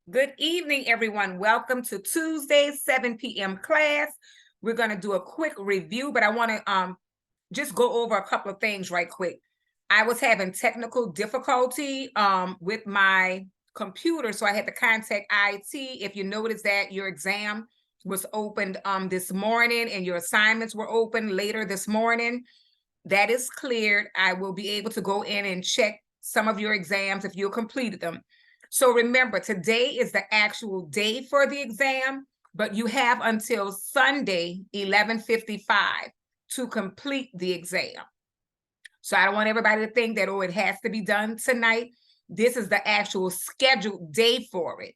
Good evening, everyone. Welcome to Tuesday, 7 p.m. class. We're going to do a quick review, but I want to just go over a couple of things right quick. I was having technical difficulty with my computer, so I had to contact IT. If you notice that your exam was opened this morning and your assignments were open later this morning, that is cleared. I will be able to go in and check some of your exams if you completed them. So remember, today is the actual day for the exam, but you have until Sunday, 11:55 to complete the exam. So I don't want everybody to think that, oh, it has to be done tonight. This is the actual scheduled day for it.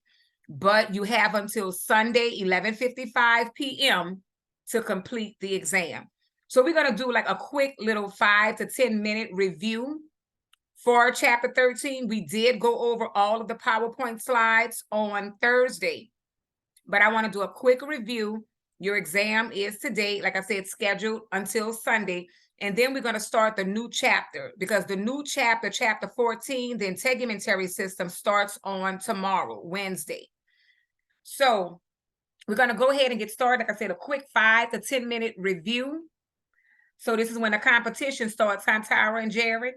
But you have until Sunday, 11:55 p.m. to complete the exam. So we're going to do like a quick little 5 to 10 minute review for chapter 13. We did go over all of the PowerPoint slides on Thursday, but I want to do a quick review. Your exam is today, like I said, scheduled until Sunday. And then we're going to start the new chapter because the new chapter, chapter 14, the integumentary system, starts on tomorrow, Wednesday. So we're going to go ahead and get started. Like I said, a quick 5 to 10 minute review. So this is when the competition starts, huh, Tyra and Jared?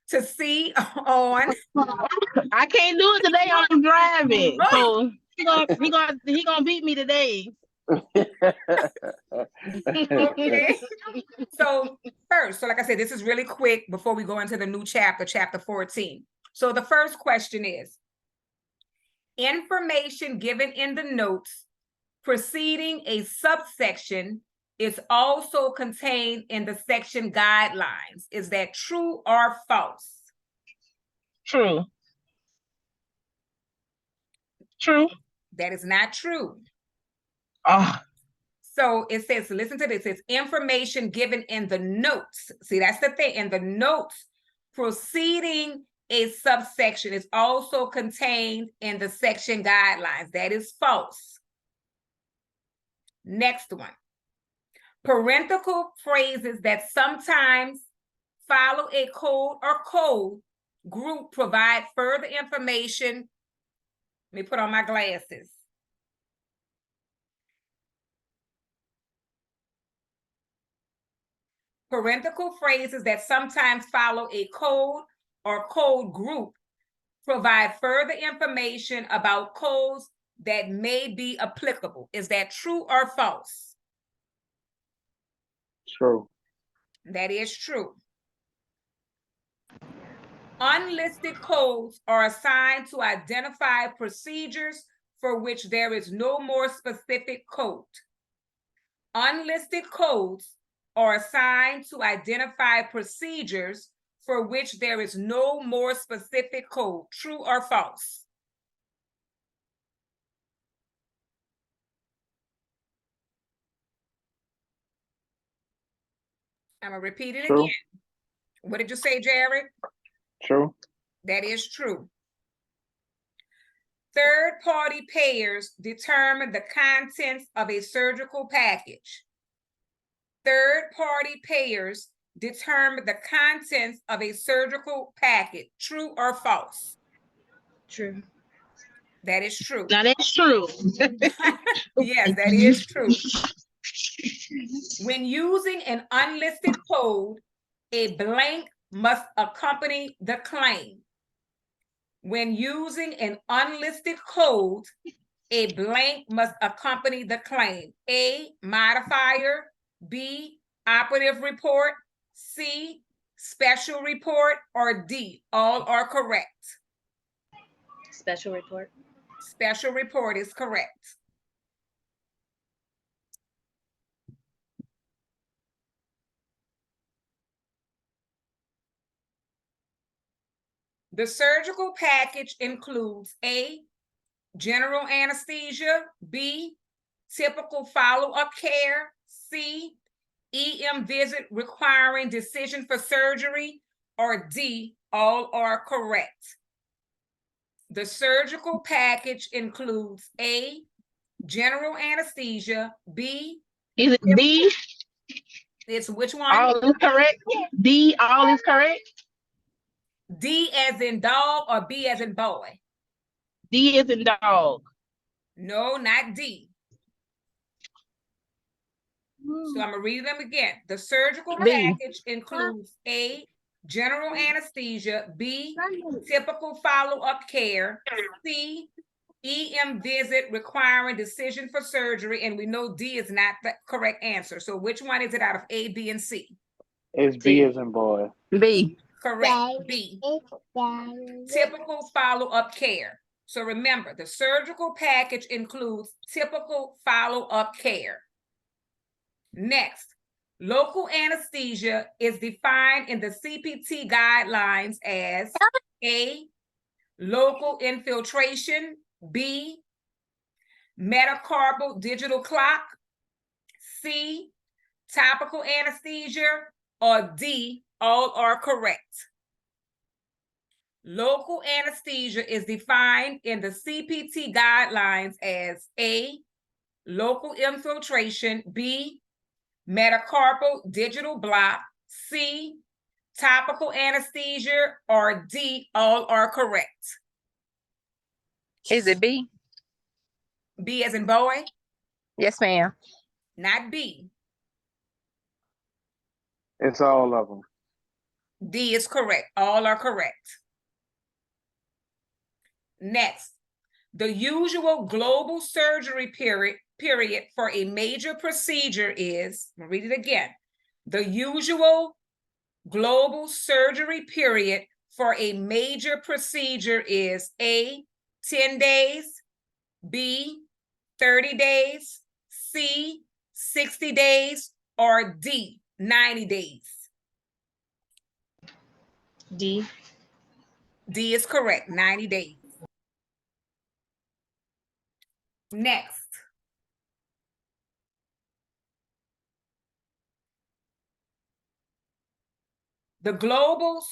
To see on. I can't do it today. I'm driving, so he gonna beat me today. Okay. So first, so like I said, this is really quick before we go into the new chapter, chapter 14. So the first question is, information given in the notes preceding a subsection is also contained in the section guidelines. Is that true or false? True. True. That is not true. Oh. So it says, listen to this, it's information given in the notes. See, that's the thing. In the notes preceding a subsection is also contained in the section guidelines. That is false. Next one. Parenthetical phrases that sometimes follow a code or code group provide further information. Let me put on my glasses. Parenthetical phrases that sometimes follow a code or code group provide further information about codes that may be applicable. Is that true or false? True. That is true. Unlisted codes are assigned to identify procedures for which there is no more specific code. Unlisted codes are assigned to identify procedures for which there is no more specific code. True or false? I'm going to repeat it again. What did you say, Jared? True. That is true. Third-party payers determine the contents of a surgical package. Third-party payers determine the contents of a surgical package. True or false? True. That is true. That is true. Yes, that is true. When using an unlisted code, a blank must accompany the claim. When using an unlisted code, a blank must accompany the claim. A, modifier. B, operative report. C, special report. Or D, all are correct. Special report. Special report is correct. The surgical package includes A, general anesthesia. B, typical follow-up care. C, EM visit requiring decision for surgery. Or D, all are correct. The surgical package includes A, general anesthesia. B, is it D? It's which one? All is correct. D, all is correct. D as in dog or B as in boy? D is in dog. No, not D. So I'm gonna read them again. The surgical B. package includes A, general anesthesia, B, typical follow-up care, C, EM visit requiring decision for surgery, and we know D is not the correct answer. So which one is it out of A, B, and C? It's B as in boy. B. Correct, B. Typical follow-up care. So remember, the surgical package includes typical follow-up care. Next, local anesthesia is defined in the CPT guidelines as A, local infiltration, B, metacarpal digital clock, C, topical anesthesia, or D, all are correct. Local anesthesia is defined in the CPT guidelines as A, local infiltration, B, metacarpal digital block, C, topical anesthesia, or D, all are correct. Is it B? B as in boy? Yes, ma'am. Not B. It's all of them. D is correct. All are correct. Next, the usual global surgery period for a major procedure is, I'll read it again. The usual global surgery period for a major procedure is A, 10 days, B, 30 days, C, 60 days, or D, 90 days. D. D is correct, 90 days. Next. The global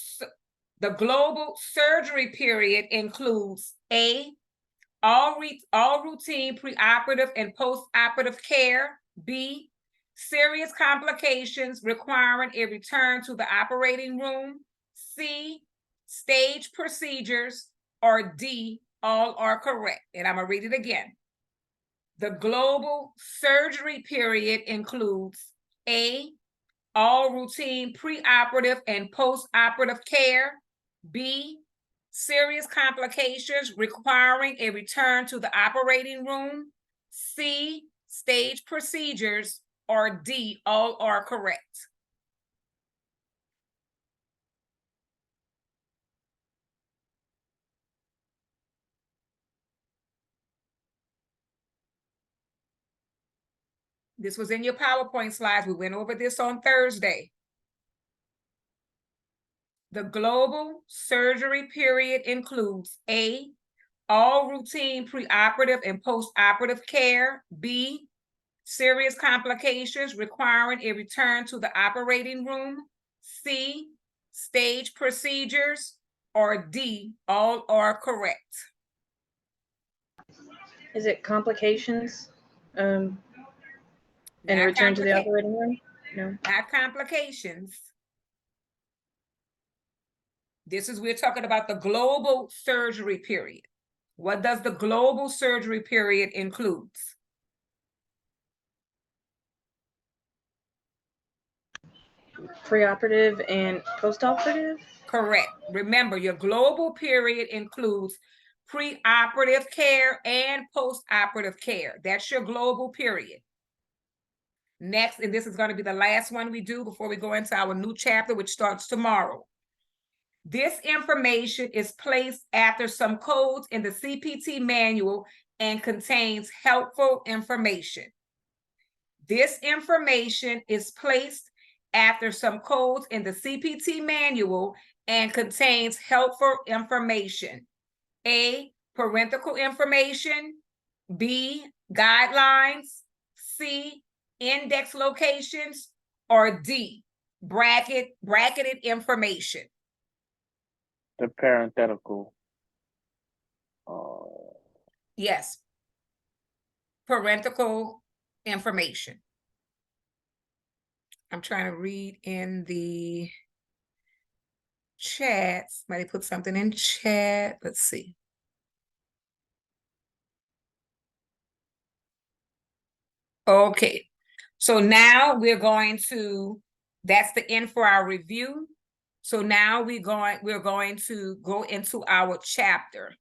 surgery period includes A, all routine preoperative and postoperative care, B, serious complications requiring a return to the operating room, C, stage procedures, or D, all are correct. And I'm gonna read it again. The global surgery period includes A, all routine preoperative and postoperative care, B, serious complications requiring a return to the operating room, C, stage procedures, or D, all are correct. This was in your PowerPoint slides. We went over this on Thursday. The global surgery period includes A, all routine preoperative and postoperative care, B, serious complications requiring a return to the operating room, C, stage procedures, or D, all are correct. Is it complications? And Not return to the complica- operating room? No. Not complications. We're talking about the global surgery period. What does the global surgery period include? Preoperative and postoperative? Correct. Remember, your global period includes preoperative care and postoperative care. That's your global period. Next, and this is going to be the last one we do before we go into our new chapter, which starts tomorrow. This information is placed after some codes in the CPT manual and contains helpful information. This information is placed after some codes in the CPT manual and contains helpful information. A, parental information, B, guidelines, C, index locations, or D, bracketed information. The parenthetical. Yes. Parental information. I'm trying to read in the chat. Somebody put something in chat. Let's see. Okay, so now we're going to, that's the end for our review. So now we're going to go into our chapter.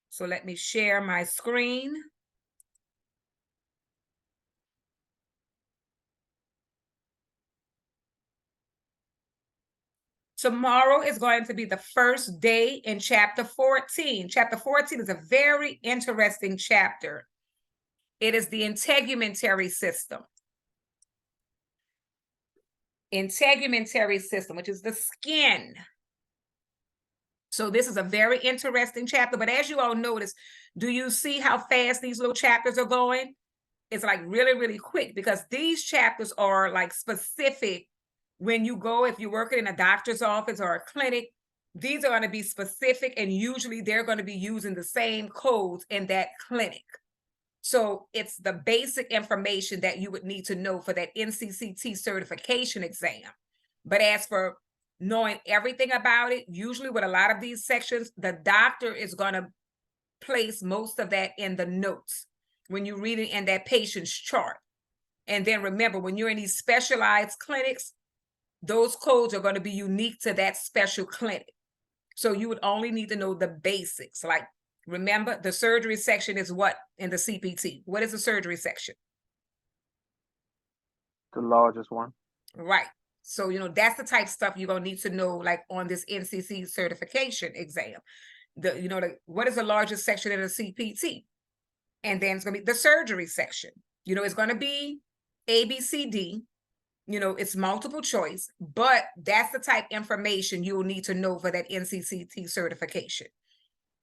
So let me share my screen. Tomorrow is going to be the first day in chapter 14. Chapter 14 is a very interesting chapter. It is the integumentary system. Integumentary system, which is the skin. So this is a very interesting chapter, but as you all notice, do you see how fast these little chapters are going? It's like really, really quick, because these chapters are like specific. When you go, if you're working in a doctor's office or a clinic, these are going to be specific, and usually they're going to be using the same codes in that clinic. So it's the basic information that you would need to know for that NCCT certification exam. But as for knowing everything about it, usually with a lot of these sections, the doctor is going to place most of that in the notes when you're reading in that patient's chart. And then remember, when you're in these specialized clinics, those codes are going to be unique to that special clinic. So you would only need to know the basics. Like, remember, the surgery section is what in the CPT? What is the surgery section? The largest one. Right. So, that's the type of stuff you're going to need to know, like on this NCC certification exam. What is the largest section in a CPT? And then it's going to be the surgery section. It's going to be A, B, C, D. It's multiple choice, but that's the type of information you will need to know for that NCCT certification.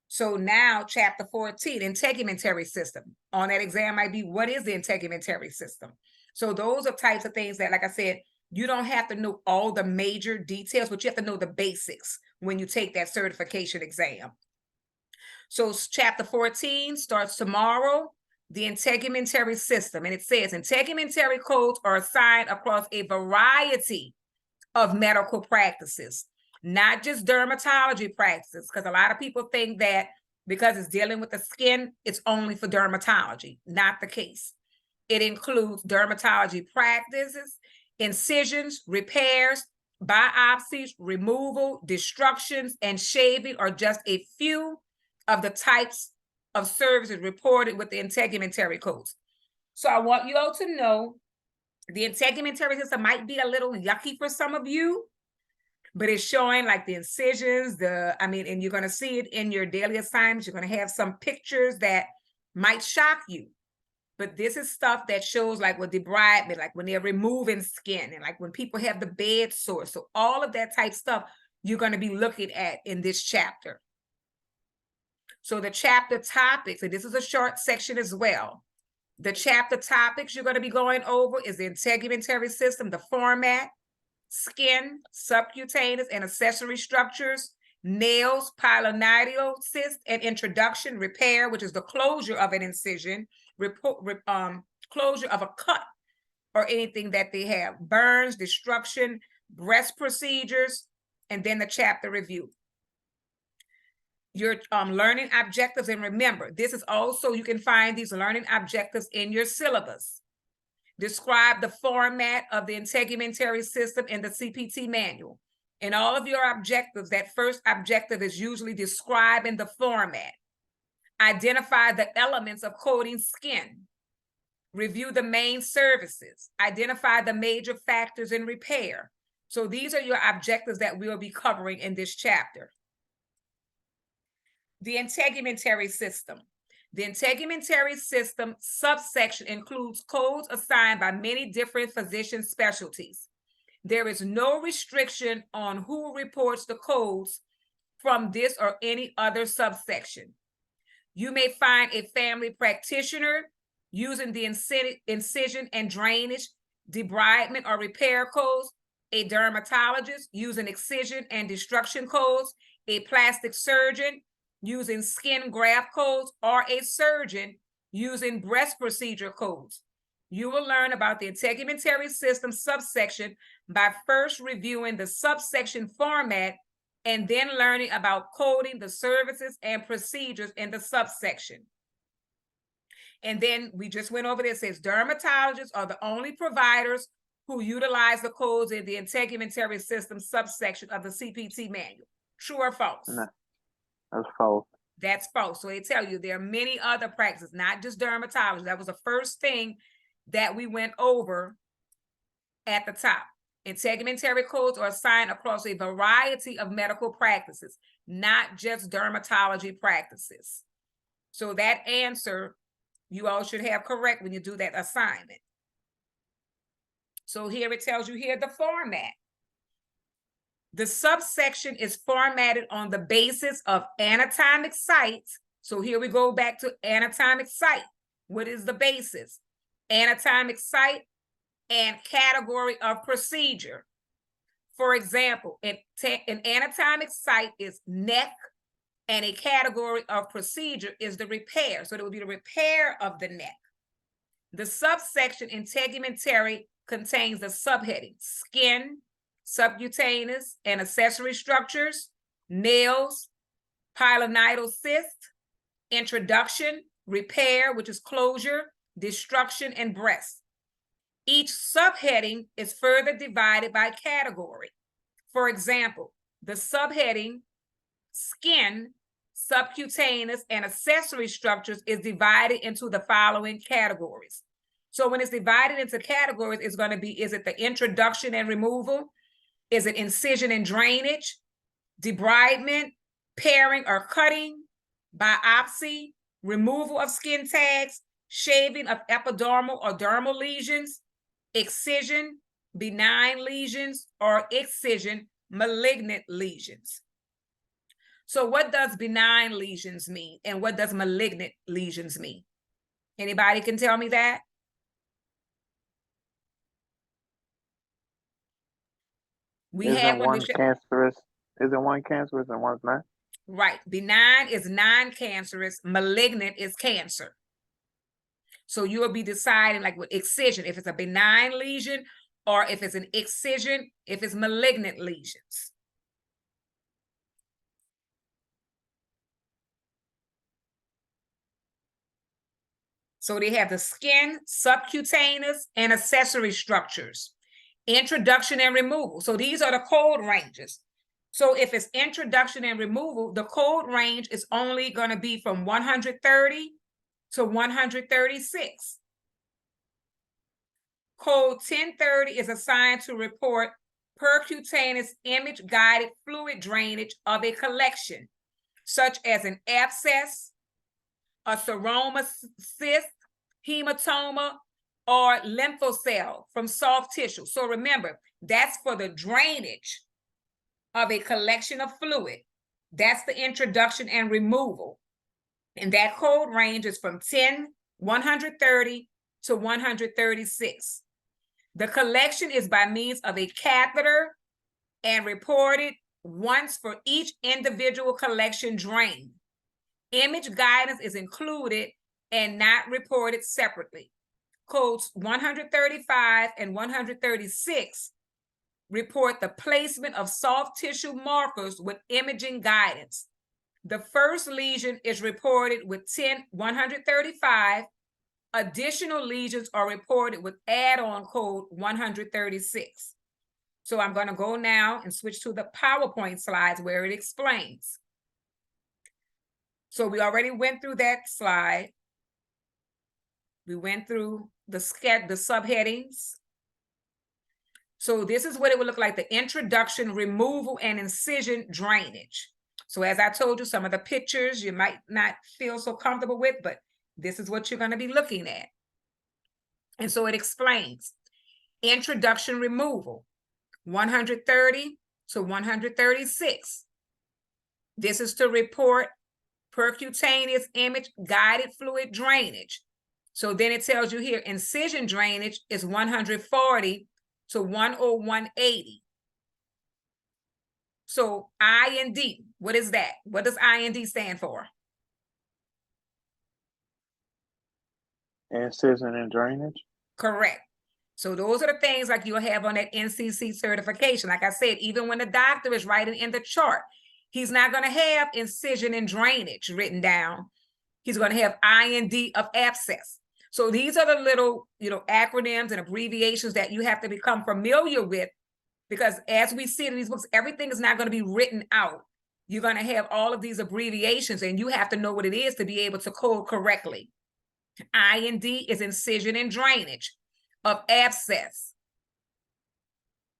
So now chapter 14, integumentary system. On that exam might be, what is the integumentary system? So those are types of things that, like I said, you don't have to know all the major details, but you have to know the basics when you take that certification exam. So chapter 14 starts tomorrow, the integumentary system. And it says integumentary codes are assigned across a variety of medical practices, not just dermatology practices, because a lot of people think that because it's dealing with the skin, it's only for dermatology. Not the case. It includes dermatology practices, incisions, repairs, biopsies, removal, destructions, and shaving are just a few of the types of services reported with the integumentary codes. So I want you all to know the integumentary system might be a little yucky for some of you, but it's showing like the incisions, and you're going to see it in your daily assignments. You're going to have some pictures that might shock you. But this is stuff that shows like with debridement, like when they're removing skin, and like when people have the bed sores. So all of that type stuff you're going to be looking at in this chapter. So the chapter topics, and this is a short section as well. The chapter topics you're going to be going over is the integumentary system, the format, skin, subcutaneous and accessory structures, nails, pilonidal cyst, and introduction, repair, which is the closure of an incision, closure of a cut or anything that they have, burns, destruction, breast procedures, and then the chapter review. Your learning objectives, and remember, this is also, you can find these learning objectives in your syllabus. Describe the format of the integumentary system in the CPT manual. In all of your objectives, that first objective is usually describing the format. Identify the elements of coding skin. Review the main services. Identify the major factors in repair. So these are your objectives that we'll be covering in this chapter. The integumentary system. The integumentary system subsection includes codes assigned by many different physician specialties. There is no restriction on who reports the codes from this or any other subsection. You may find a family practitioner using the incision and drainage, debridement, or repair codes, a dermatologist using excision and destruction codes, a plastic surgeon using skin graft codes, or a surgeon using breast procedure codes. You will learn about the integumentary system subsection by first reviewing the subsection format and then learning about coding the services and procedures in the subsection. And then we just went over there. It says dermatologists are the only providers who utilize the codes in the integumentary system subsection of the CPT manual. True or false? No, that's false. That's false. So they tell you there are many other practices, not just dermatology. That was the first thing that we went over at the top. Integumentary codes are assigned across a variety of medical practices, not just dermatology practices. So that answer you all should have correct when you do that assignment. So here it tells you here the format. The subsection is formatted on the basis of anatomic site. So here we go back to anatomic site. What is the basis? Anatomic site and category of procedure. For example, an anatomic site is neck, and a category of procedure is the repair. So it will be the repair of the neck. The subsection integumentary contains the subheading skin, subcutaneous and accessory structures, nails, pilonidal cyst, introduction, repair, which is closure, destruction, and breast. Each subheading is further divided by category. For example, the subheading skin, subcutaneous, and accessory structures is divided into the following categories. So when it's divided into categories, it's going to be, is it the introduction and removal? Is it incision and drainage, debridement, paring or cutting, biopsy, removal of skin tags, shaving of epidermal or dermal lesions, excision, benign lesions, or excision, malignant lesions? So what does benign lesions mean? And what does malignant lesions mean? Anybody can tell me that? We have one cancerous. Isn't one cancerous and one's not? Right. Benign is non-cancerous. Malignant is cancer. So you will be deciding like with excision, if it's a benign lesion or if it's an excision, if it's malignant lesions. So they have the skin, subcutaneous, and accessory structures. Introduction and removal. So these are the code ranges. So if it's introduction and removal, the code range is only going to be from 130 to 136. Code 1030 is assigned to report percutaneous image-guided fluid drainage of a collection, such as an abscess, a seroma cyst, hematoma, or lymphocell from soft tissue. So remember, that's for the drainage of a collection of fluid. That's the introduction and removal. And that code range is from 130 to 136. The collection is by means of a catheter and reported once for each individual collection drain. Image guidance is included and not reported separately. Codes 135 and 136 report the placement of soft tissue markers with imaging guidance. The first lesion is reported with 135. Additional lesions are reported with add-on code 136. So I'm going to go now and switch to the PowerPoint slides where it explains. So we already went through that slide. We went through the subheadings. So this is what it would look like: the introduction, removal, and incision drainage. So as I told you, some of the pictures you might not feel so comfortable with, but this is what you're going to be looking at. And so it explains introduction, removal, 130 to 136. This is to report percutaneous image guided fluid drainage. So then it tells you here incision drainage is 140 to 10180. So IND, what is that? What does IND stand for? Incision and drainage. Correct. So those are the things like you'll have on that NCC certification. Like I said, even when the doctor is writing in the chart, he's not going to have incision and drainage written down. He's going to have IND of abscess. So these are the little, acronyms and abbreviations that you have to become familiar with, because as we see in these books, everything is not going to be written out. You're going to have all of these abbreviations, and you have to know what it is to be able to code correctly. IND is incision and drainage of abscess.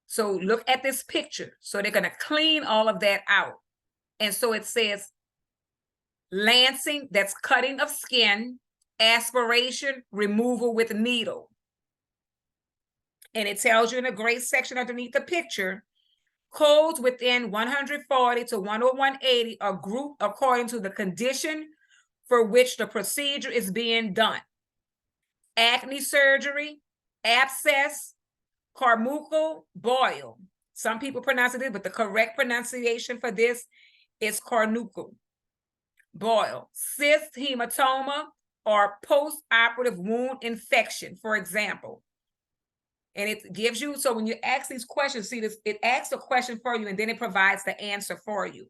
So look at this picture. So they're going to clean all of that out. And so it says lancing, that's cutting of skin, aspiration, removal with needle. And it tells you in a gray section underneath the picture, codes within 140 to 10180 are grouped according to the condition for which the procedure is being done. Acne surgery, abscess, carmuncul, boil. Some people pronounce it, but the correct pronunciation for this is carnuncul. Boil, cyst, hematoma, or post-operative wound infection, for example. And it gives you, so when you ask these questions, see this, it asks a question for you and then it provides the answer for you.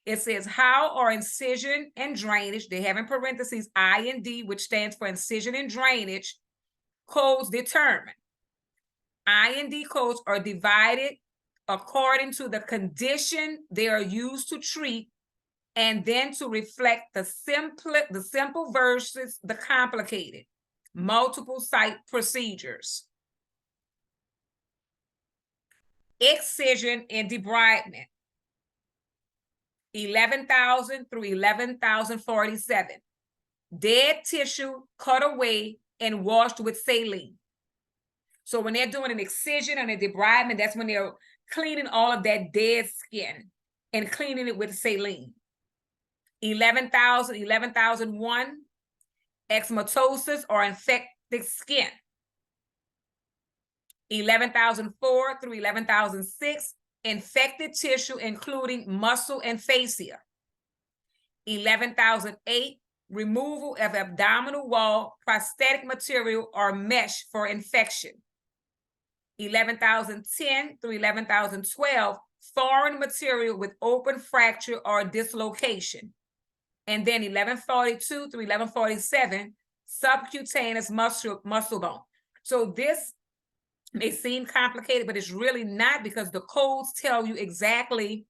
It says, how are incision and drainage, they have in parentheses IND, which stands for incision and drainage, codes determined? IND codes are divided according to the condition they are used to treat, and then to reflect the simple versus the complicated, multiple site procedures. Excision and debridement, 11,000 through 11,047. Dead tissue cut away and washed with saline. So when they're doing an excision and a debridement, that's when they're cleaning all of that dead skin and cleaning it with saline. 11,000, 11,001, eczymatosis or infected skin. 11,004 through 11,006, infected tissue, including muscle and fascia. 11,008, removal of abdominal wall, prosthetic material, or mesh for infection. 11,010 through 11,012, foreign material with open fracture or dislocation. And then 1142 through 1147, subcutaneous muscle bone. So this may seem complicated, but it's really not, because the codes tell you exactly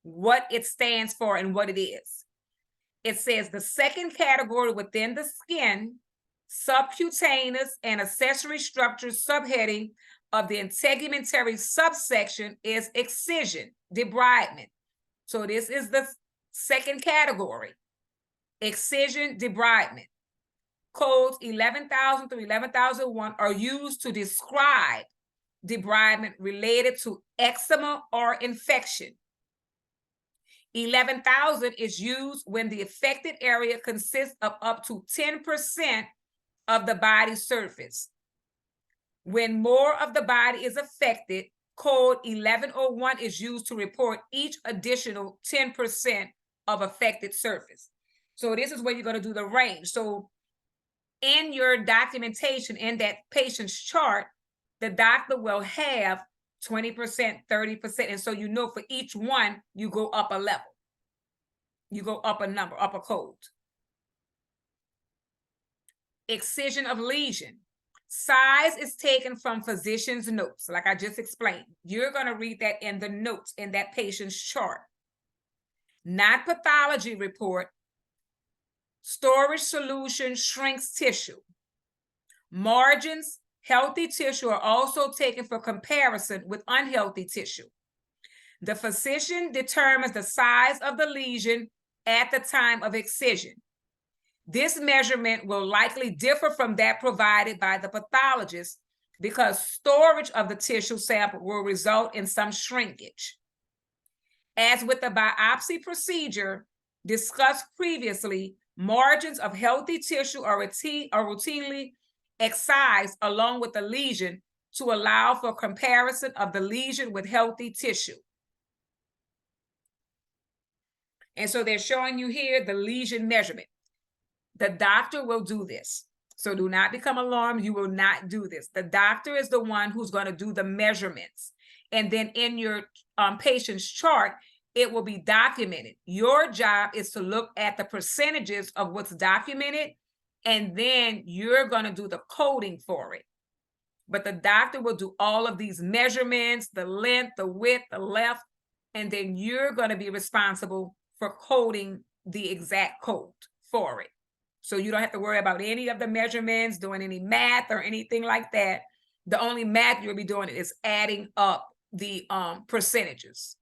what it stands for and what it is. It says the second category within the skin, subcutaneous and accessory structures subheading of the integumentary subsection is excision, debridement. So this is the second category, excision, debridement. Codes 11,000 through 11,001 are used to describe debridement related to eczema or infection. 11,000 is used when the affected area consists of up to 10% of the body's surface. When more of the body is affected, code 1101 is used to report each additional 10% of affected surface. So this is where you're going to do the range. So in your documentation, in that patient's chart, the doctor will have 20%, 30%. And so you know for each one, you go up a level. You go up a number, up a code. Excision of lesion. Size is taken from physician's notes, like I just explained. You're going to read that in the notes in that patient's chart. Not pathology report. Storage solution shrinks tissue. Margins, healthy tissue are also taken for comparison with unhealthy tissue. The physician determines the size of the lesion at the time of excision. This measurement will likely differ from that provided by the pathologist because storage of the tissue sample will result in some shrinkage. As with the biopsy procedure discussed previously, margins of healthy tissue are routinely excised along with the lesion to allow for comparison of the lesion with healthy tissue. And so they're showing you here the lesion measurement. The doctor will do this. So do not become alarmed. You will not do this. The doctor is the one who's going to do the measurements. And then in your patient's chart, it will be documented. Your job is to look at the percentages of what's documented, and then you're going to do the coding for it. But the doctor will do all of these measurements, the length, the width, the left, and then you're going to be responsible for coding the exact code for it. So you don't have to worry about any of the measurements, doing any math or anything like that. The only math you'll be doing is adding up the percentages.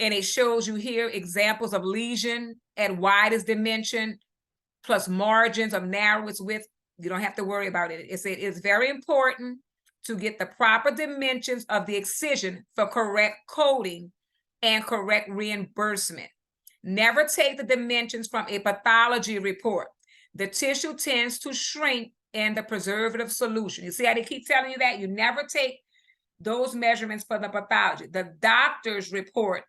And it shows you here examples of lesion at widest dimension, plus margins of narrowest width. You don't have to worry about it. It's very important to get the proper dimensions of the excision for correct coding and correct reimbursement. Never take the dimensions from a pathology report. The tissue tends to shrink in the preservative solution. You see how they keep telling you that? You never take those measurements for the pathology. The doctor's report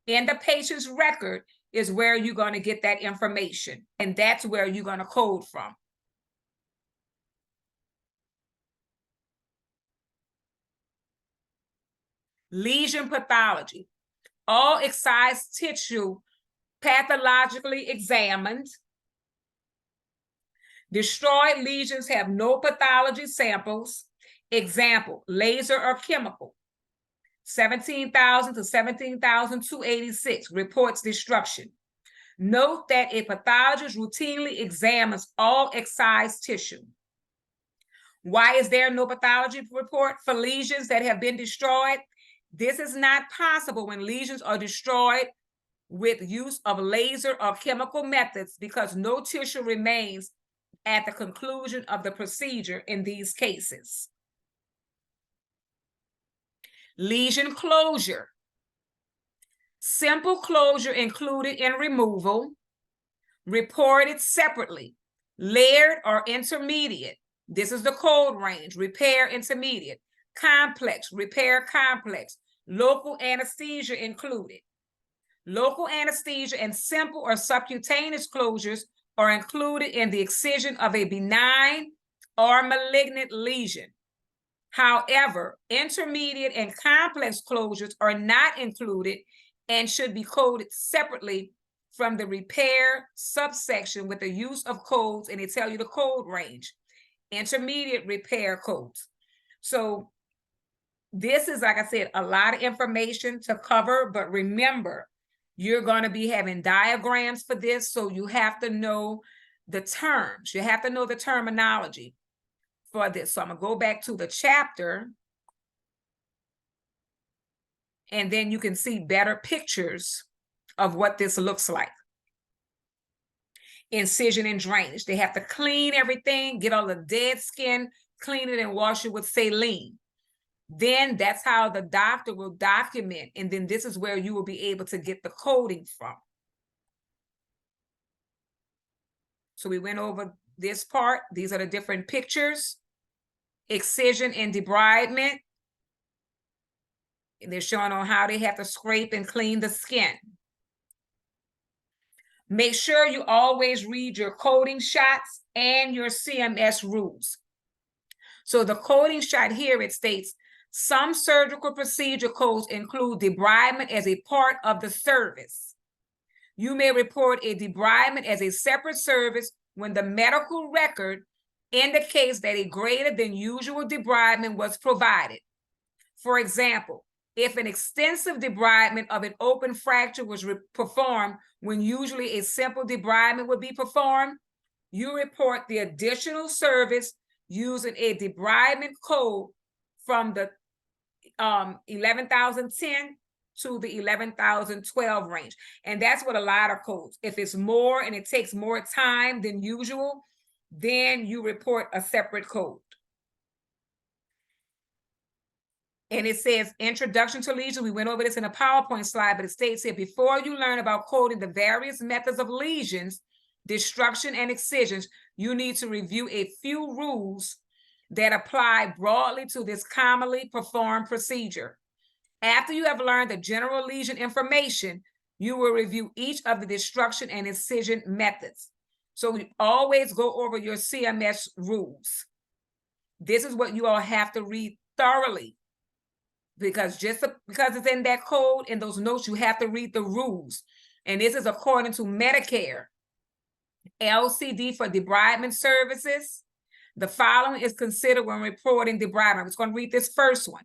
in the patient's record is where you're going to get that information, and that's where you're going to code from. Lesion pathology. All excised tissue pathologically examined. Destroyed lesions have no pathology samples. Example, laser or chemical. 17,000 to 17,286 reports destruction. Note that a pathologist routinely examines all excised tissue. Why is there no pathology report for lesions that have been destroyed? This is not possible when lesions are destroyed with use of laser or chemical methods, because no tissue remains at the conclusion of the procedure in these cases. Lesion closure. Simple closure included in removal, reported separately, layered or intermediate. This is the code range. Repair intermediate, complex, repair complex, local anesthesia included. Local anesthesia and simple or subcutaneous closures are included in the excision of a benign or malignant lesion. However, intermediate and complex closures are not included and should be coded separately from the repair subsection with the use of codes, and they tell you the code range. Intermediate repair codes. So this is, like I said, a lot of information to cover, but remember, you're going to be having diagrams for this, so you have to know the terms. You have to know the terminology for this. So I'm going to go back to the chapter, and then you can see better pictures of what this looks like. Incision and drainage. They have to clean everything, get all the dead skin, clean it and wash it with saline. Then that's how the doctor will document, and then this is where you will be able to get the coding from. So we went over this part. These are the different pictures. Excision and debridement. And they're showing on how they have to scrape and clean the skin. Make sure you always read your coding shots and your CMS rules. So the coding shot here, it states, some surgical procedure codes include debridement as a part of the service. You may report a debridement as a separate service when the medical record indicates that a greater than usual debridement was provided. For example, if an extensive debridement of an open fracture was performed when usually a simple debridement would be performed, you report the additional service using a debridement code from the 11,010 to the 11,012 range. And that's what a lot of codes. If it's more and it takes more time than usual, then you report a separate code. And it says introduction to lesion. We went over this in a PowerPoint slide, but it states here, before you learn about coding the various methods of lesions, destruction, and excisions, you need to review a few rules that apply broadly to this commonly performed procedure. After you have learned the general lesion information, you will review each of the destruction and incision methods. So we always go over your CMS rules. This is what you all have to read thoroughly. because because it's in that code, in those notes, you have to read the rules. And this is according to Medicare. LCD for debridement services. The following is considered when reporting debridement. I'm just going to read this first one.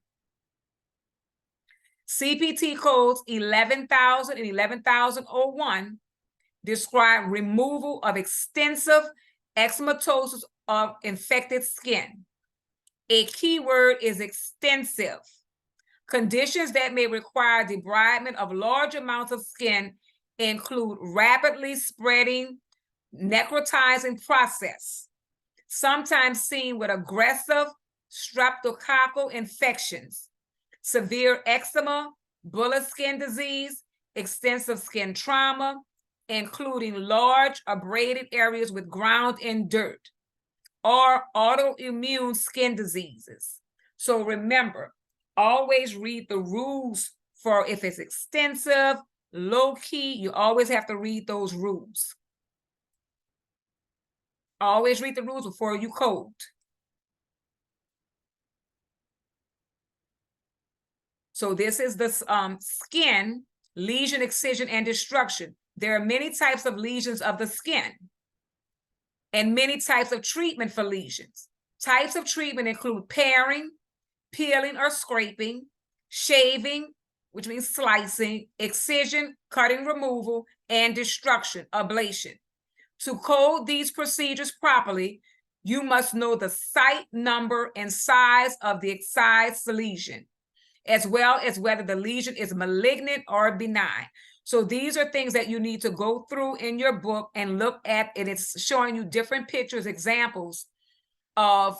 CPT codes 11,000 and 11,001 describe removal of extensive eczematosis of infected skin. A key word is extensive. Conditions that may require debridement of large amounts of skin include rapidly spreading necrotizing process, sometimes seen with aggressive streptococcal infections, severe eczema, bullous skin disease, extensive skin trauma, including large abraded areas with ground in dirt, or autoimmune skin diseases. So remember, always read the rules for if it's extensive, low key, you always have to read those rules. Always read the rules before you code. So this is the skin, lesion, excision, and destruction. There are many types of lesions of the skin and many types of treatment for lesions. Types of treatment include paring, peeling or scraping, shaving, which means slicing, excision, cutting, removal, and destruction, ablation. To code these procedures properly, you must know the site number and size of the excised lesion, as well as whether the lesion is malignant or benign. So these are things that you need to go through in your book and look at, and it's showing you different pictures, examples of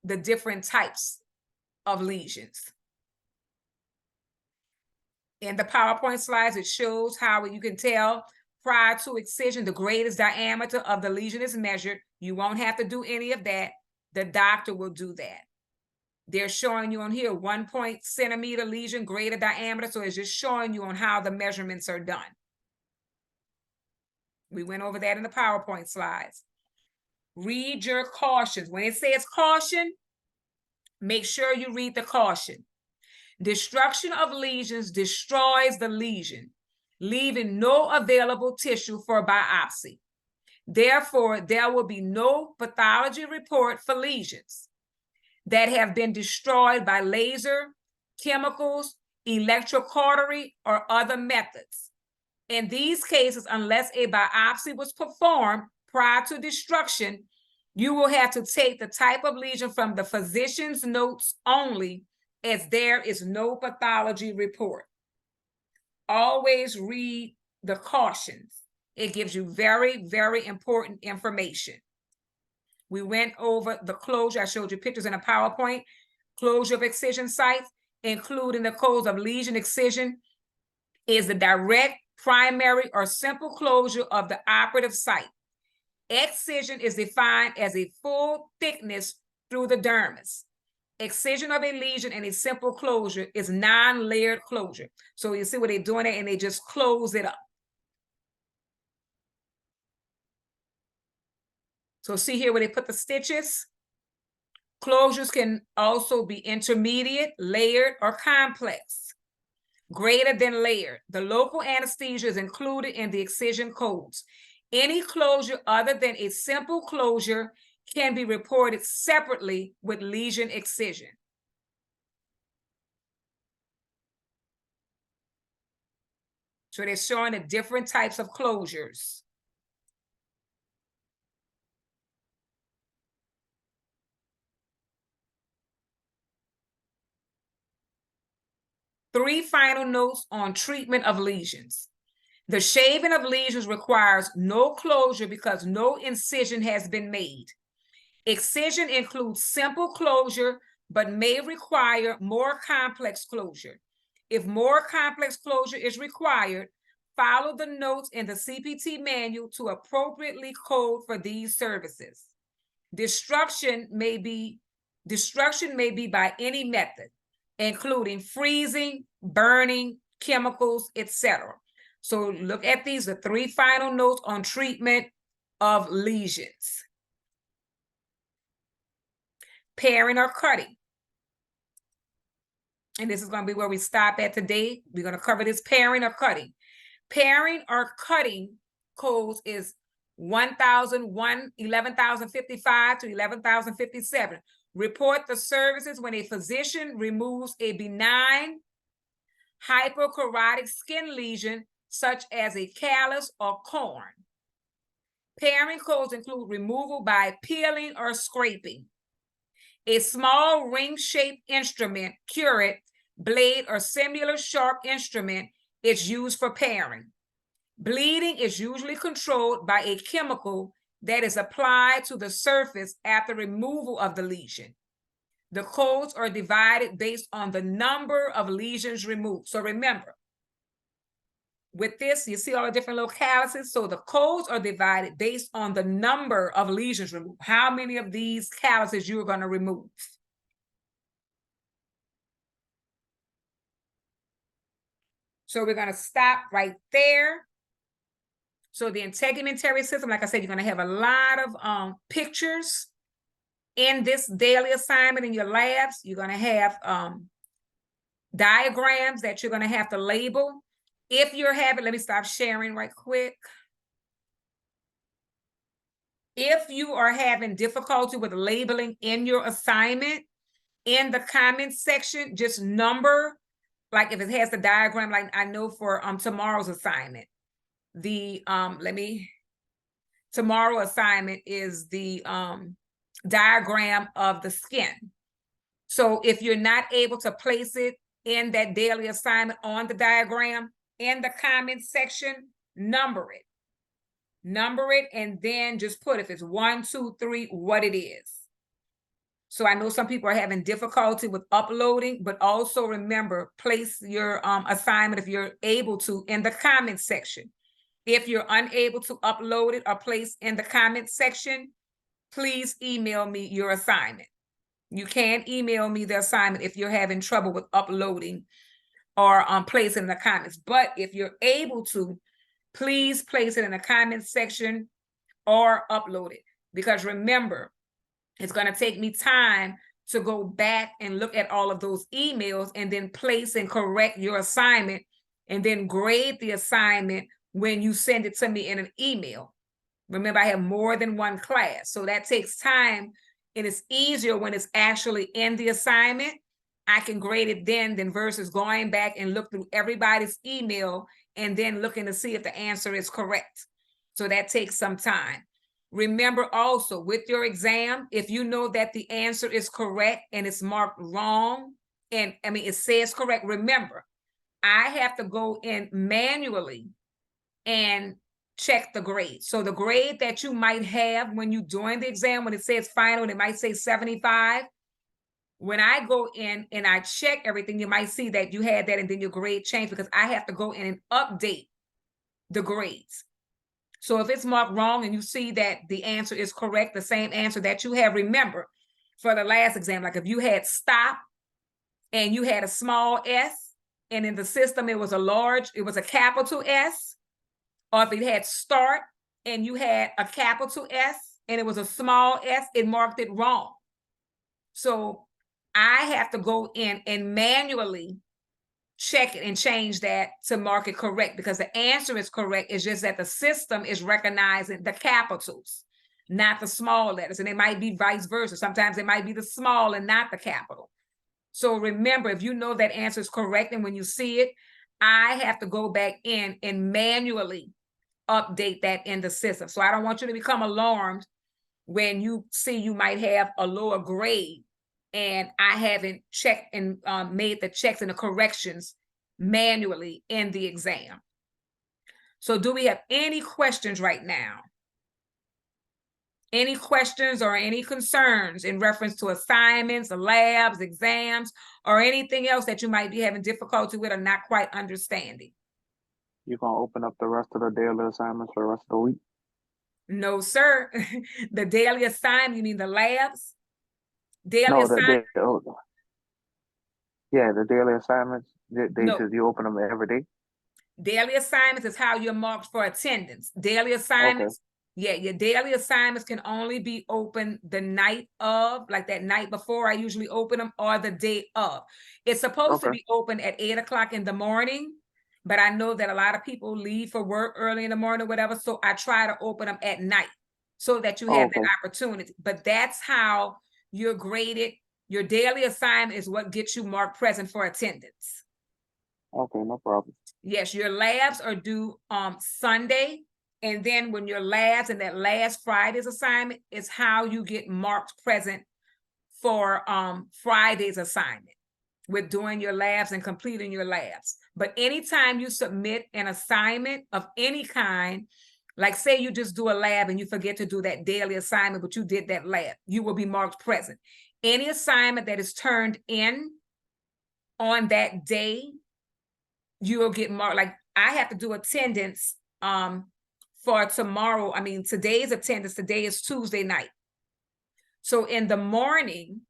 the different types of lesions. In the PowerPoint slides, it shows how you can tell prior to excision, the greatest diameter of the lesion is measured. You won't have to do any of that. The doctor will do that. They're showing you on here 1 centimeter lesion, greater diameter. So it's just showing you on how the measurements are done. We went over that in the PowerPoint slides. Read your cautions. When it says caution, make sure you read the caution. Destruction of lesions destroys the lesion, leaving no available tissue for biopsy. Therefore, there will be no pathology report for lesions that have been destroyed by laser, chemicals, electrocautery, or other methods. In these cases, unless a biopsy was performed prior to destruction, you will have to take the type of lesion from the physician's notes only, as there is no pathology report. Always read the cautions. It gives you very, very important information. We went over the closure. I showed you pictures in a PowerPoint. Closure of excision sites, including the codes of lesion excision, is the direct, primary, or simple closure of the operative site. Excision is defined as a full thickness through the dermis. Excision of a lesion and a simple closure is non-layered closure. So you see what they're doing it, and they just close it up. So see here where they put the stitches. Closures can also be intermediate, layered, or complex. Greater than layered. The local anesthesia is included in the excision codes. Any closure other than a simple closure can be reported separately with lesion excision. So they're showing the different types of closures. Three final notes on treatment of lesions. The shaving of lesions requires no closure because no incision has been made. Excision includes simple closure, but may require more complex closure. If more complex closure is required, follow the notes in the CPT manual to appropriately code for these services. Destruction may be by any method, including freezing, burning, chemicals, etc. So look at these, the three final notes on treatment of lesions. Paring or cutting. and this is going to be where we stop at today. We're going to cover this pairing or cutting. Pairing or cutting codes is 1001, 11,055 to 11,057. Report the services when a physician removes a benign hyperkeratic skin lesion, such as a callus or corn. Pairing codes include removal by peeling or scraping. A small ring-shaped instrument, curette, blade, or similar sharp instrument is used for pairing. Bleeding is usually controlled by a chemical that is applied to the surface after removal of the lesion. The codes are divided based on the number of lesions removed. So remember, with this, you see all the different little calluses. So the codes are divided based on the number of lesions removed. How many of these calluses you're going to remove. So we're going to stop right there. So the integumentary system, like I said, you're going to have a lot of pictures in this daily assignment in your labs. You're going to have diagrams that you're going to have to label. If you're having, let me stop sharing right quick. If you are having difficulty with labeling in your assignment, in the comments section, just number, like if it has the diagram, like I know for tomorrow's assignment. The tomorrow assignment is the diagram of the skin. So if you're not able to place it in that daily assignment on the diagram, in the comments section, number it, and then just put, if it's 1, 2, 3, what it is. So I know some people are having difficulty with uploading, but also remember, place your assignment, if you're able to, in the comments section. If you're unable to upload it or place in the comments section, please email me your assignment. You can email me the assignment if you're having trouble with uploading or placing in the comments. But if you're able to, please place it in the comments section or upload it. Because remember, it's going to take me time to go back and look at all of those emails and then place and correct your assignment and then grade the assignment when you send it to me in an email. Remember, I have more than one class, so that takes time, and it's easier when it's actually in the assignment. I can grade it then versus going back and look through everybody's email and then looking to see if the answer is correct. So that takes some time. Remember also with your exam, if you know that the answer is correct and it's marked wrong, and I mean, it says correct, remember, I have to go in manually and check the grade. So the grade that you might have when you're doing the exam, when it says final, and it might say 75, when I go in and I check everything, you might see that you had that and then your grade changed, because I have to go in and update the grades. So if it's marked wrong and you see that the answer is correct, the same answer that you have, remember, for the last exam, like if you had stop and you had a small s, and in the system it was a capital S, or if it had start and you had a capital S and it was a small s, it marked it wrong. So I have to go in and manually check it and change that to mark it correct, because the answer is correct. It's just that the system is recognizing the capitals, not the small letters. And it might be vice versa. Sometimes it might be the small and not the capital. So remember, if you know that answer is correct and when you see it, I have to go back in and manually update that in the system. So I don't want you to become alarmed when you see you might have a lower grade and I haven't checked and made the checks and the corrections manually in the exam. So do we have any questions right now? Any questions or any concerns in reference to assignments, labs, exams, or anything else that you might be having difficulty with or not quite understanding? You gonna open up the rest of the daily assignments for the rest of the week? No, sir. The daily assignment, you mean the labs? Daily No, assignment? the daily assignments. No. Says you open them every day. Daily assignments is how you're marked for attendance. Daily assignments, Yeah, your daily assignments can only be open the night of, like that night before I usually open them, or the day of. It's supposed to Okay. be open at 8 o'clock in the morning, but I know that a lot of people leave for work early in the morning, whatever. So I try to open them at night so that you have Okay. that opportunity. But that's how you're graded. Your daily assignment is what gets you marked present for attendance. Okay, no problem. Yes, your labs are due Sunday. And then when your labs and that last Friday's assignment is how you get marked present for Friday's assignment with doing your labs and completing your labs. But anytime you submit an assignment of any kind, like say you just do a lab and you forget to do that daily assignment, but you did that lab, you will be marked present. Any assignment that is turned in on that day, you'll get marked. Like I have to do attendance for tomorrow. I mean, today's attendance, today is Tuesday night. So in the morning,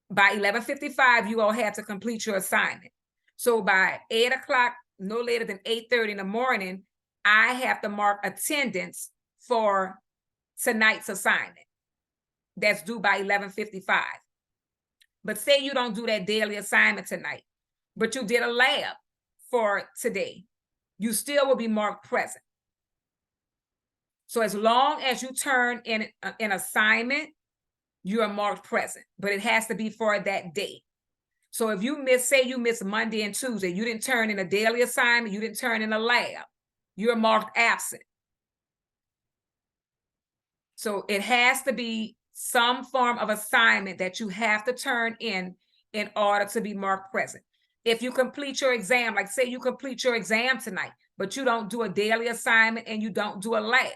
by 11:55, you all have to complete your assignment. So by 8 o'clock, no later than 8:30 in the morning, I have to mark attendance for tonight's assignment. That's due by 11:55. But say you don't do that daily assignment tonight, but you did a lab for today, you still will be marked present. So as long as you turn in an assignment, you are marked present, but it has to be for that day. So if you miss, say you miss Monday and Tuesday, you didn't turn in a daily assignment, you didn't turn in a lab, you're marked absent. So it has to be some form of assignment that you have to turn in order to be marked present. If you complete your exam, like say you complete your exam tonight, but you don't do a daily assignment and you don't do a lab,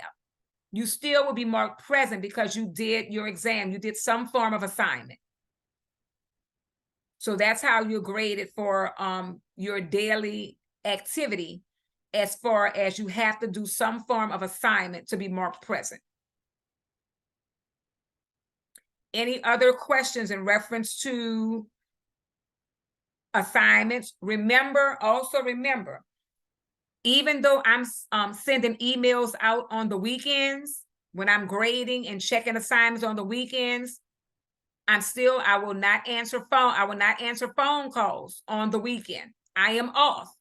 you still will be marked present because you did your exam. You did some form of assignment. So that's how you're graded for your daily activity, as far as you have to do some form of assignment to be marked present. Any other questions in reference to assignments? Also remember, even though I'm sending emails out on the weekends, when I'm grading and checking assignments on the weekends, I will not answer phone calls on the weekend. I am off.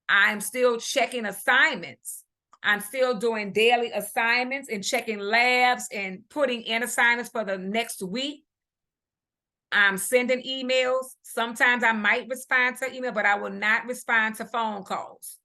I'm still checking assignments. I'm still doing daily assignments and checking labs and putting in assignments for the next week. I'm sending emails. Sometimes I might respond to email, but I will not respond to phone calls.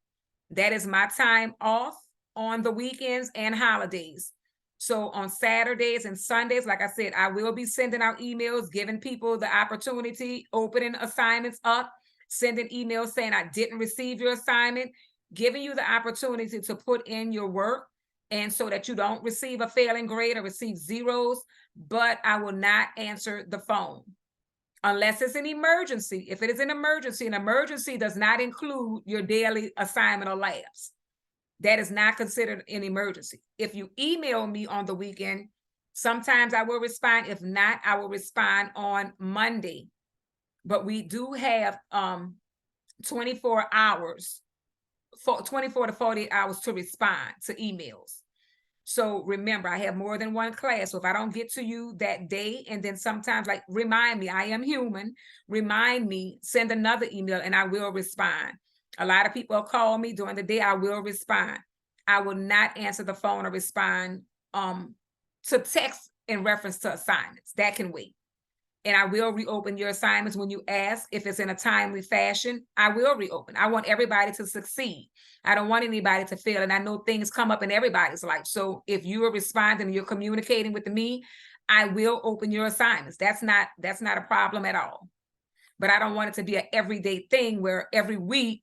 That is my time off on the weekends and holidays. So on Saturdays and Sundays, like I said, I will be sending out emails, giving people the opportunity, opening assignments up, sending emails saying I didn't receive your assignment, giving you the opportunity to put in your work, and so that you don't receive a failing grade or receive zeros, but I will not answer the phone unless it's an emergency. If it is an emergency does not include your daily assignment or labs. That is not considered an emergency. If you email me on the weekend, sometimes I will respond. If not, I will respond on Monday. But we do have 24 to 48 hours to respond to emails. So remember, I have more than one class. So if I don't get to you that day, and then sometimes like remind me, I am human, remind me, send another email and I will respond. A lot of people call me during the day, I will respond. I will not answer the phone or respond to text in reference to assignments. That can wait. And I will reopen your assignments when you ask. If it's in a timely fashion, I will reopen. I want everybody to succeed. I don't want anybody to fail. And I know things come up in everybody's life. So if you are responding and you're communicating with me, I will open your assignments. That's not a problem at all. But I don't want it to be an everyday thing where every week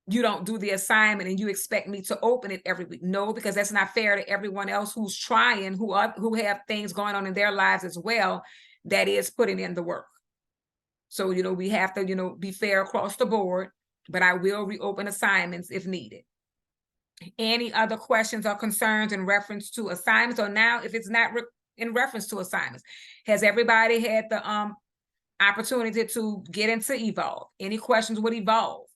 you don't do the assignment and you expect me to open it every week. No, because that's not fair to everyone else who's trying, who have things going on in their lives as well, that is putting in the work. So, we have to, be fair across the board, but I will reopen assignments if needed. Any other questions or concerns in reference to assignments? Or now, if it's not in reference to assignments, has everybody had the opportunity to get into Evolve? Any questions with Evolve?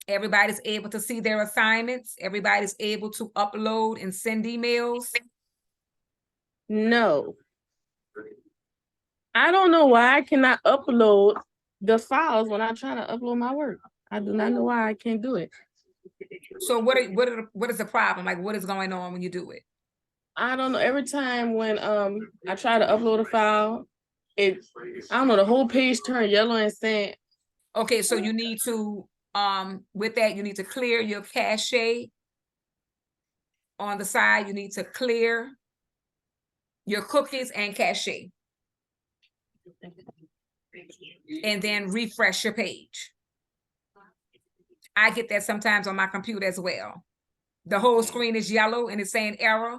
Everybody's able to see their assignments. Everybody's able to upload and send emails. No. I don't know why I cannot upload the files when I try to upload my work. I do not know why I can't do it. So what is the problem? Like, what is going on when you do it? I don't know. Every time when I try to upload a file, I don't know, the whole page turned yellow and saying. Okay, so you need to with that, you need to clear your cache on the side. You need to clear your cookies and cache. And then refresh your page. I get that sometimes on my computer as well. The whole screen is yellow and it's saying error.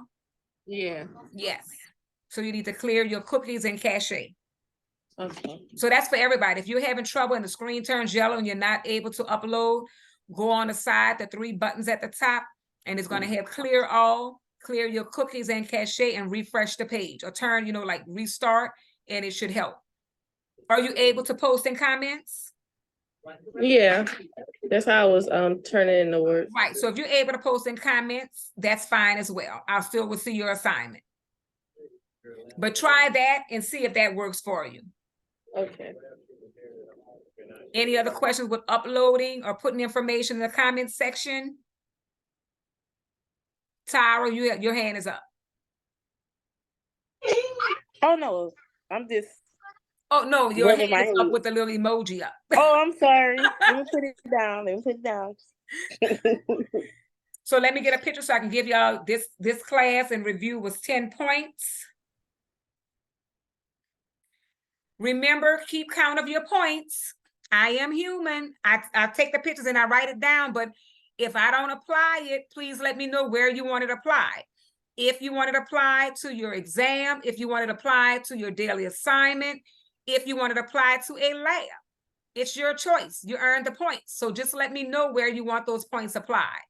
Yeah. Yes. So you need to clear your cookies and cache. Okay. So that's for everybody. If you're having trouble and the screen turns yellow and you're not able to upload, go on the side, the 3 buttons at the top, and it's going to have clear all, clear your cookies and cache, and refresh the page, or turn, like restart, and it should help. Are you able to post in comments? Yeah, that's how I was turning in the work. Right. So if you're able to post in comments, that's fine as well. I'll still will see your assignment. But try that and see if that works for you. Okay. Any other questions with uploading or putting information in the comments section? Tyra, your hand is up. Oh no, I'm just. Oh no, your rubbing hand is my up head. with the little emoji up. Oh, I'm sorry. Let me put it down. Let me put it down. So let me get a picture so I can give y'all this class and review was 10 points. Remember, keep count of your points. I am human. I take the pictures and I write it down, but if I don't apply it, please let me know where you want it applied. If you want it applied to your exam, if you want it applied to your daily assignment, if you want it applied to a lab, it's your choice. You earned the points. So just let me know where you want those points applied.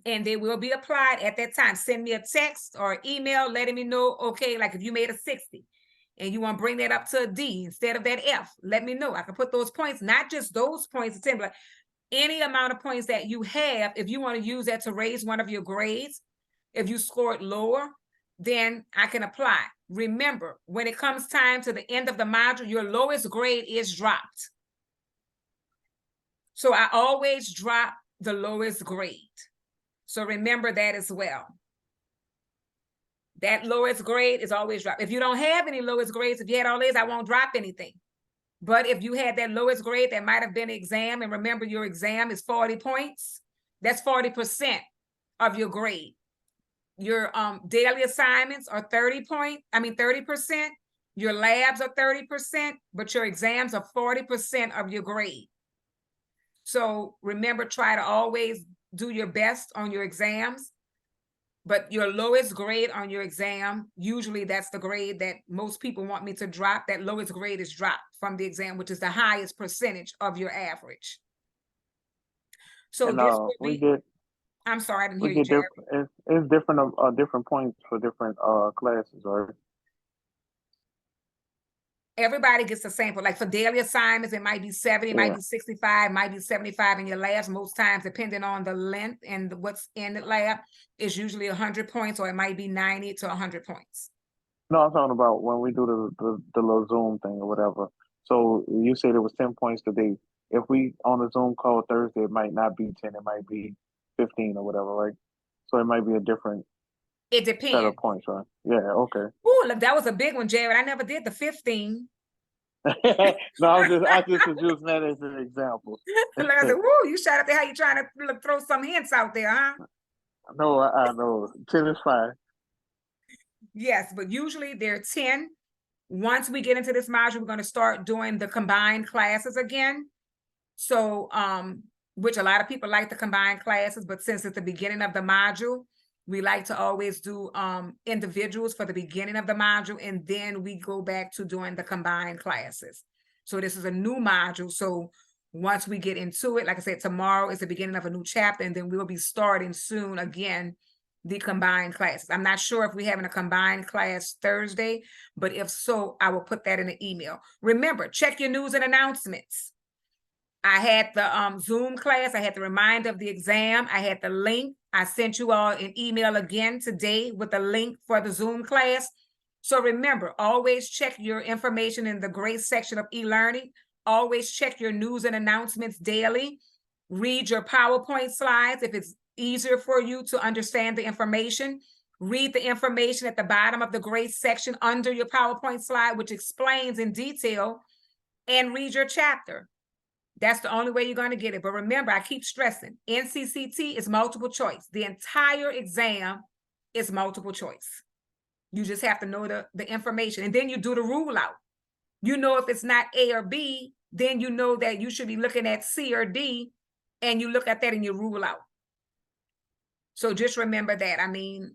And they will be applied at that time. Send me a text or email letting me know, okay, like if you made a 60 and you want to bring that up to a D instead of that F, let me know. I can put those points, not just those points, but any amount of points that you have. If you want to use that to raise one of your grades, if you scored lower, then I can apply. Remember, when it comes time to the end of the module, your lowest grade is dropped. So I always drop the lowest grade. So remember that as well. That lowest grade is always dropped. If you don't have any lowest grades, if you had all A's, I won't drop anything. But if you had that lowest grade, that might have been an exam, and remember your exam is 40 points, that's 40% of your grade. Your daily assignments are 30%. Your labs are 30%, but your exams are 40% of your grade. So remember, try to always do your best on your exams, but your lowest grade on your exam, usually that's the grade that most people want me to drop. That lowest grade is dropped from the exam, which is the highest percentage of your average. So And, this will we be, get I'm sorry, I didn't hear we you, get Jerry. it's different different points for different classes, right? Everybody gets the same, but like for daily assignments, it might be 70, it might Yeah. be 65, might be 75 in your labs. Most times, depending on the length and what's in the lab, is usually 100 points, or it might be 90 to 100 points. No, I'm talking about when we do the little Zoom thing or whatever. So you said it was 10 points today. If we on a Zoom call Thursday, it might not be 10, it might be 15 or whatever, right? So it might be a different It set depends. of points, right? Yeah, okay. Ooh, look, that was a big one, Jared. I never did the 15. No, I just was using that as an example. Like I said, woo, you shot up there. How you trying to throw some hints out there, huh? No, I know. 10 is fine. Yes, but usually they're 10. Once we get into this module, we're going to start doing the combined classes again. So, which a lot of people like the combined classes, but since it's the beginning of the module, we like to always do individuals for the beginning of the module, and then we go back to doing the combined classes. So this is a new module. So once we get into it, like I said, tomorrow is the beginning of a new chapter, and then we'll be starting soon again the combined classes. I'm not sure if we're having a combined class Thursday, but if so, I will put that in the email. Remember, check your news and announcements. I had the Zoom class. I had the reminder of the exam. I had the link. I sent you all an email again today with the link for the Zoom class. So remember, always check your information in the grade section of e-learning. Always check your news and announcements daily. Read your PowerPoint slides if it's easier for you to understand the information. Read the information at the bottom of the grade section under your PowerPoint slide, which explains in detail, and read your chapter. That's the only way you're going to get it. But remember, I keep stressing, NCCT is multiple choice. The entire exam is multiple choice. You just have to know the information, and then you do the rule out. You know, if it's not A or B, then you know that you should be looking at C or D, and you look at that and you rule out. So just remember that. I mean,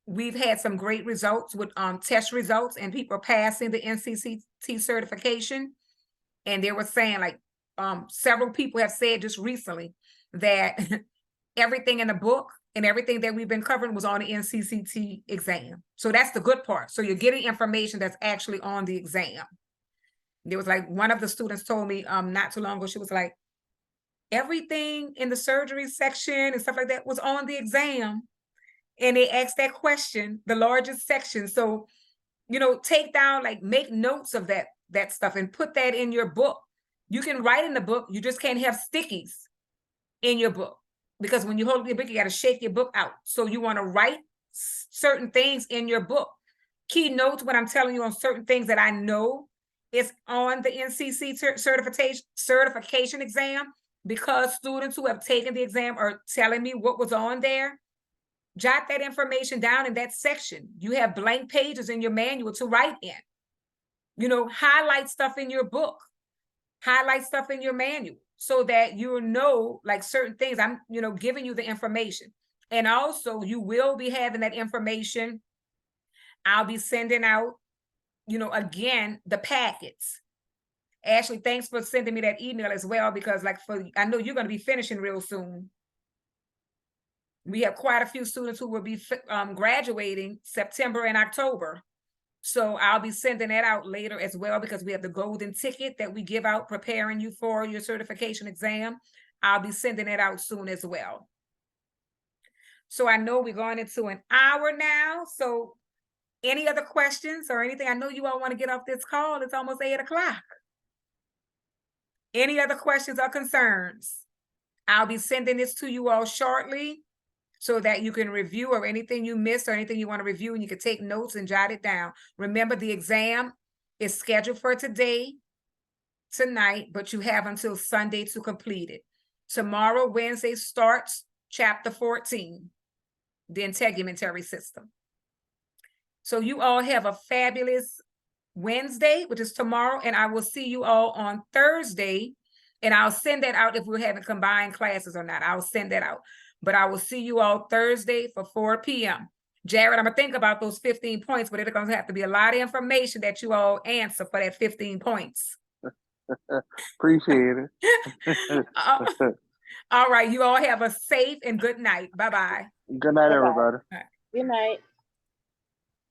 we've had some great results with test results and people passing the NCCT certification. And they were saying, like, several people have said just recently that everything in the book and everything that we've been covering was on the NCCT exam. So that's the good part. So you're getting information that's actually on the exam. There was like one of the students told me not too long ago, she was like, everything in the surgery section and stuff like that was on the exam. And they asked that question, the largest section. So, you know, take down, like, make notes of that stuff and put that in your book. You can write in the book, you just can't have stickies in your book, because when you hold your book, you got to shake your book out. So you want to write certain things in your book. Key notes when I'm telling you on certain things that I know is on the NCC certification exam, because students who have taken the exam are telling me what was on there. Jot that information down in that section. You have blank pages in your manual to write in. You know, highlight stuff in your book, highlight stuff in your manual, so that you know, like, certain things. I'm, you know, giving you the information. And also you will be having that information. I'll be sending out, you know, again, the packets. Ashley, thanks for sending me that email as well, because, like, I know you're going to be finishing real soon. We have quite a few students who will be graduating September and October. So I'll be sending that out later as well, because we have the golden ticket that we give out preparing you for your certification exam. I'll be sending it out soon as well. So I know we're going into an hour now. So any other questions or anything? I know you all want to get off this call. It's almost 8 o'clock. Any other questions or concerns? I'll be sending this to you all shortly, so that you can review, or anything you missed or anything you want to review, and you can take notes and jot it down. Remember, the exam is scheduled for tonight, but you have until Sunday to complete it. Tomorrow, Wednesday, starts chapter 14, the integumentary system. So you all have a fabulous Wednesday, which is tomorrow, and I will see you all on Thursday, and I'll send that out if we're having combined classes or not. I'll send that out. But I will see you all Thursday for 4 p.m. Jared, I'm going to think about those 15 points, but it's going to have to be a lot of information that you all answer for that 15 points. Appreciate it. All right. You all have a safe and good night. Bye-bye. Good night, Bye-bye. everybody. Good night.